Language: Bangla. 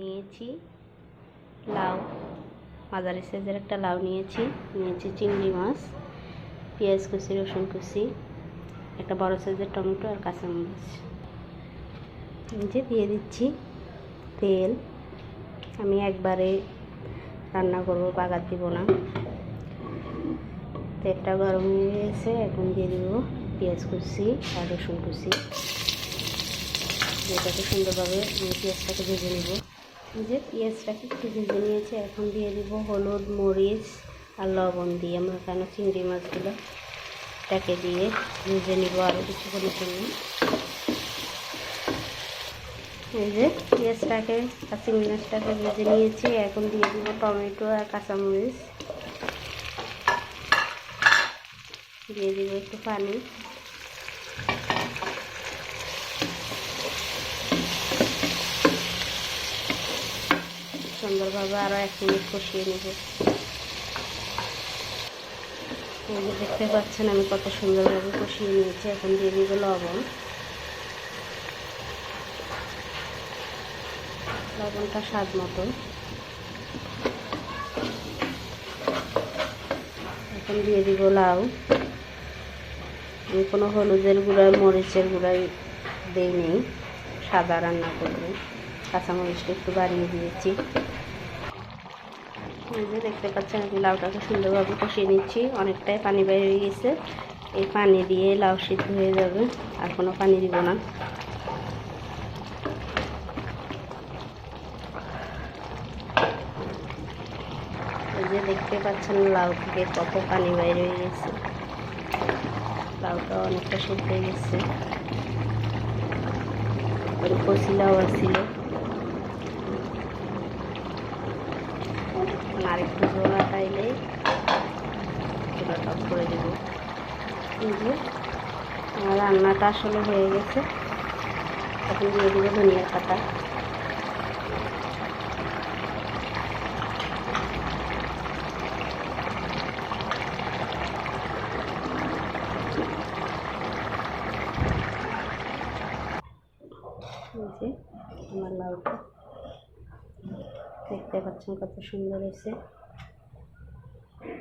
নিয়েছি লাউ, মাঝারি সাইজের একটা লাউ নিয়েছি চিংড়ি মাছ, পেঁয়াজ কুচি, রসুন কুচি, একটা বড় সাইজের টমেটো আর কাঁচামরিচ। দিয়ে দিচ্ছি তেল। আমি একবারে রান্না করব, বাগার দিব না। তেলটা গরম হয়ে গেছে, এখন দিয়ে দিব পেঁয়াজ কুচি আর রসুন কুচি। যেটাকে সুন্দরভাবে পেঁয়াজটাকে ভেজে নেব। পেঁয়াজটাকে একটু ভেজে নিয়েছি, এখন দিয়ে দিব হলুদ, মরিচ আর লবণ দিয়ে আমরা কেন চিংড়ি মাছগুলো এটাকে দিয়ে ভেজে নিব আরও কিছুক্ষণের জন্য। পেঁয়াজটাকে আর চিংড়ি মাছটাকে ভেজে নিয়েছি, এখন দিয়ে দিব টমেটো আর কাঁচামরিচ, দিয়ে দিব একটু পানি। সুন্দরভাবে আরও 1 মিনিট কষিয়ে নেব। দেখতে পাচ্ছেন আমি কত সুন্দরভাবে কষিয়ে নিয়েছি। এখন দিয়ে দিব লবণ। লবণটা স্বাদ মতন। এখন দিয়ে দিব লাউ। আমি কোনো হলুদের গুঁড়া, মরিচের গুঁড়াই দিই নেই, সাদা রান্না করবে। কাঁচামরিচটা একটু বাড়িয়ে দিয়েছি। দেখতে পাচ্ছেন আমি লাউটাকে সুন্দরভাবে কষিয়ে নিচ্ছি। অনেকটাই পানি বের হয়ে গেছে। এই পানি দিয়ে লাউ সিদ্ধ হয়ে যাবে, আর কোনো পানি দিব না। দেখতে পাচ্ছেন লাউ থেকে কত পানি বের হয়ে গেছে। লাউটা অনেকটা সিদ্ধ হয়ে গেছে। কচি লাউ ছিল, আর একটু জোড়া টাইলে চুলাটা অফ করে দেব। আমার রান্নাটা আসলে হয়ে গেছে। এখন দিয়ে দেবো ধনিয়ার পাতা। আমার লাউটা দেখতে পাচ্ছেন কত সুন্দর হয়েছে।